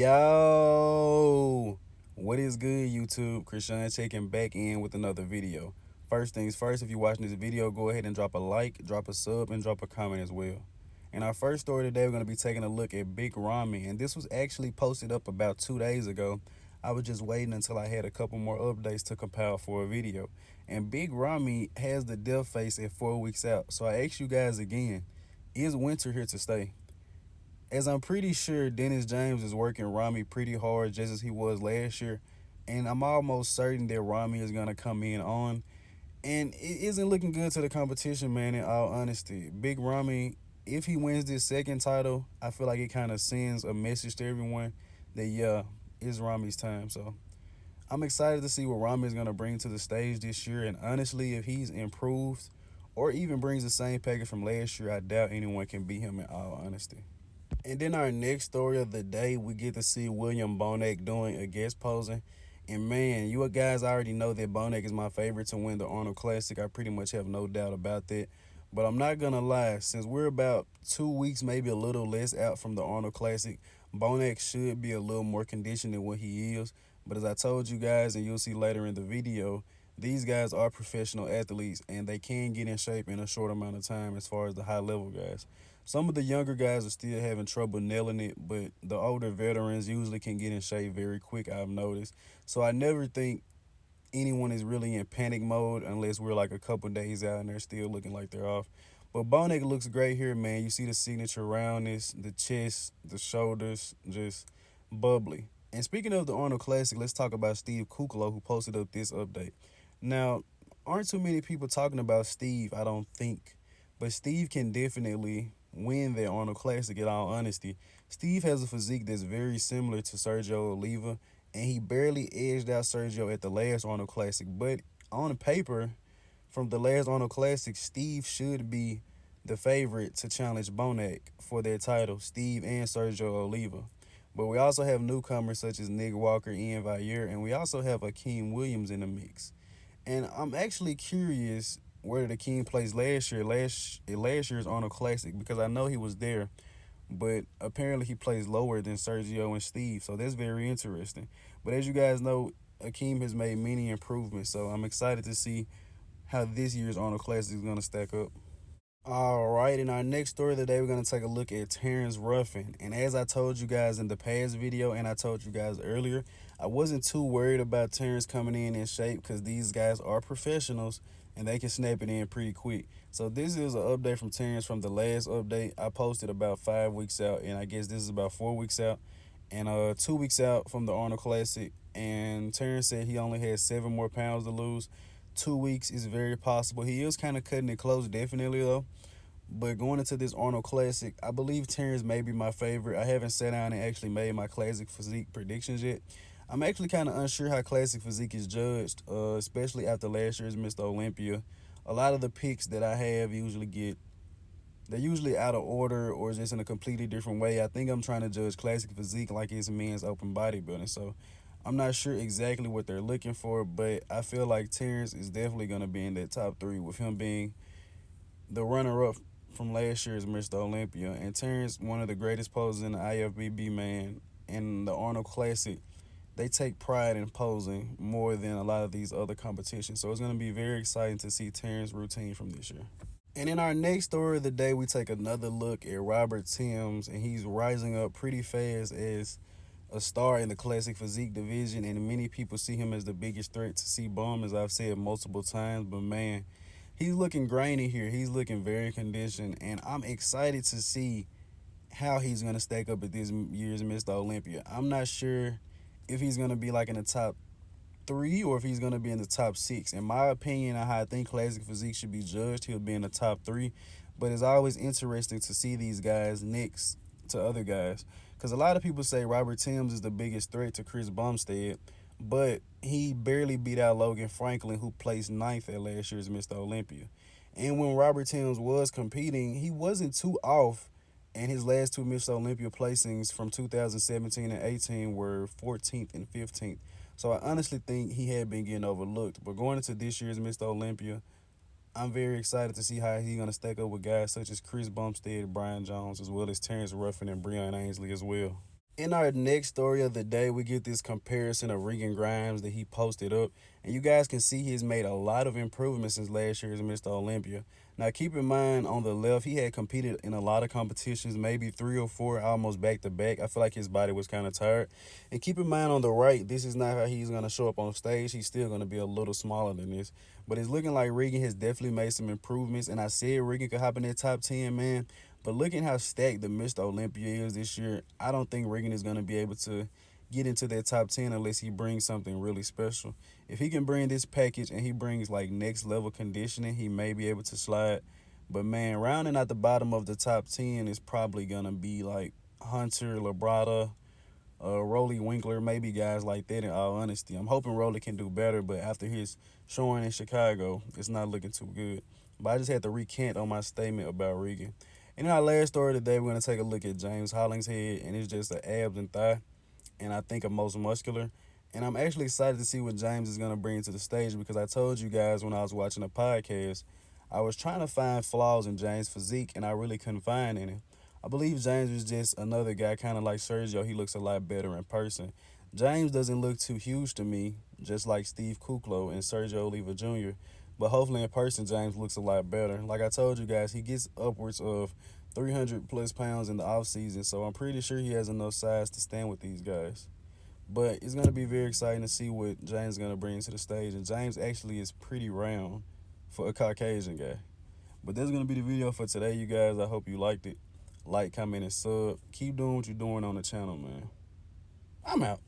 Yo, what is good, YouTube? Krishan checking back in with another video. First things first, if you're watching this video, go ahead and drop a like, drop a sub, and drop a comment as well. In our first story today, we're going to be taking a look at BigRamy, and this was actually posted up about 2 days ago. I was just waiting until I had a couple more updates to compile for a video. And BigRamy has the death face at 4 weeks out. So I ask you guys again, is winter here to stay? As I'm pretty sure Dennis James is working Ramy pretty hard just as he was last year, and I'm almost certain that Ramy is going to come in on, and it isn't looking good to the competition, man, in all honesty. BigRamy, if he wins this second title, I feel like it kind of sends a message to everyone that, yeah, it's Ramy's time. So I'm excited to see what Ramy is going to bring to the stage this year, and honestly, if he's improved or even brings the same package from last year, I doubt anyone can beat him in all honesty. And then our next story of the day, we get to see WilliamBonac doing a guest posing. And man, you guys already know that Bonac is my favorite to win the Arnold Classic. I pretty much have no doubt about that. But I'm not going to lie, since we're about 2 weeks, maybe a little less out from the Arnold Classic, Bonac should be a little more conditioned than what he is. But as I told you guys, and you'll see later in the video, these guys are professional athletes, and they can get in shape in a short amount of time as far as the high-level guys. Some of the younger guys are still having trouble nailing it, but the older veterans usually can get in shape very quick, I've noticed. So I never think anyone is really in panic mode unless we're like a couple days out and they're still looking like they're off. But Bonac looks great here, man. You see the signature roundness, the chest, the shoulders, just bubbly. And speaking of the Arnold Classic, let's talk about Steve Kuclo, who posted up this update. Now, aren't too many people talking about Steve, I don't think. But Steve can definitely win the Arnold Classic, in all honesty. Steve has a physique that's very similar to Sergio Oliva, and he barely edged out Sergio at the last Arnold Classic. But on paper, from the last Arnold Classic, Steve should be the favorite to challenge Bonac for their title, Steve and Sergio Oliva. But we also have newcomers such as Nick Walker, Ian Vayer, and we also have Akeem Williams in the mix. And I'm actually curious where the King placed last year's Arnold Classic, because I know he was there, but apparently he plays lower than Sergio and Steve, so that's very interesting. But as you guys know, Akeem has made many improvements, so I'm excited to see how this year's Arnold Classic is going to stack up. All right, in our next story of the day, we're going to take a look at Terrence Ruffin. And as I told you guys in the past video, and I told you guys earlier, I wasn't too worried about Terrence coming in shape because these guys are professionals and they can snap it in pretty quick. So this is an update from Terrence from the last update. I posted about 5 weeks out, and I guess this is about 4 weeks out, and 2 weeks out from the Arnold Classic. And Terrence said he only has 7 more pounds to lose. 2 weeks is very possible. He is kind of cutting it close, definitely, though. But going into this Arnold Classic, I believe Terrence may be my favorite. I haven't sat down and actually made my ClassicPhysique predictions yet. I'm actually kind of unsure how ClassicPhysique is judged, especially after last year's MrOlympia. A lot of the picks that I have they're usually out of order or just in a completely different way. I think I'm trying to judge ClassicPhysique like it's men's open bodybuilding. So I'm not sure exactly what they're looking for, but I feel like Terrence is definitely going to be in that top 3 with him being the runner-up from last year's MrOlympia. And Terrence, one of the greatest posers in the IFBB, man, in the Arnold Classic, they take pride in posing more than a lot of these other competitions. So it's going to be very exciting to see Terrence's routine from this year. And in our next story of the day, we take another look at Robert Timms, and he's rising up pretty fast as a star in the ClassicPhysique division, and many people see him as the biggest threat to CBum, as I've said multiple times. But man, he's looking grainy here. He's looking very conditioned, and I'm excited to see how he's going to stack up at this year's MrOlympia. I'm not sure if he's going to be like in the top 3 or if he's going to be in the top 6. In my opinion, on how I think ClassicPhysique should be judged, he'll be in the top 3. But it's always interesting to see these guys next to other guys, because a lot of people say Robert Timms is the biggest threat to Chris Bumstead, but he barely beat out Logan Franklin, who placed 9th at last year's MrOlympia. And when Robert Timms was competing, he wasn't too off, and his last 2 MrOlympia placings from 2017 and 18 were 14th and 15th. So I honestly think he had been getting overlooked. But going into this year's MrOlympia, I'm very excited to see how he's going to stack up with guys such as Chris Bumstead, Brian Jones, as well as Terrence Ruffin and Breon Ainsley as well. In our next story of the day, we get this comparison of Regan Grimes that he posted up. And you guys can see he's made a lot of improvements since last year's Mr. Olympia. Now, keep in mind, on the left, he had competed in a lot of competitions, maybe 3 or 4, almost back to back. I feel like his body was kind of tired. And keep in mind, on the right, this is not how he's going to show up on stage. He's still going to be a little smaller than this. But it's looking like Regan has definitely made some improvements. And I said Regan could hop in that top 10, man. But looking how stacked the Mr. Olympia is this year, I don't think Regan is going to be able to get into that top 10 unless he brings something really special. If he can bring this package and he brings like next level conditioning, he may be able to slide. But man, rounding out the bottom of the top 10 is probably going to be like Hunter, Labrada, Rolly Winkler, maybe guys like that in all honesty. I'm hoping Rolly can do better, but after his showing in Chicago, it's not looking too good. But I just had to recant on my statement about Regan. And in our last story today, we're going to take a look at James Holling's head, and it's just the abs and thigh, and I think a most muscular. And I'm actually excited to see what James is going to bring to the stage because I told you guys when I was watching the podcast, I was trying to find flaws in James' physique, and I really couldn't find any. I believe James is just another guy, kind of like Sergio. He looks a lot better in person. James doesn't look too huge to me, just like Steve Kuclo and Sergio Oliva Jr., but hopefully in person, James looks a lot better. Like I told you guys, he gets upwards of 300 plus pounds in the off season, so I'm pretty sure he has enough size to stand with these guys. But it's going to be very exciting to see what James is going to bring to the stage. And James actually is pretty round for a Caucasian guy. But that's going to be the video for today, you guys. I hope you liked it. Like, comment, and sub. Keep doing what you're doing on the channel, man. I'm out.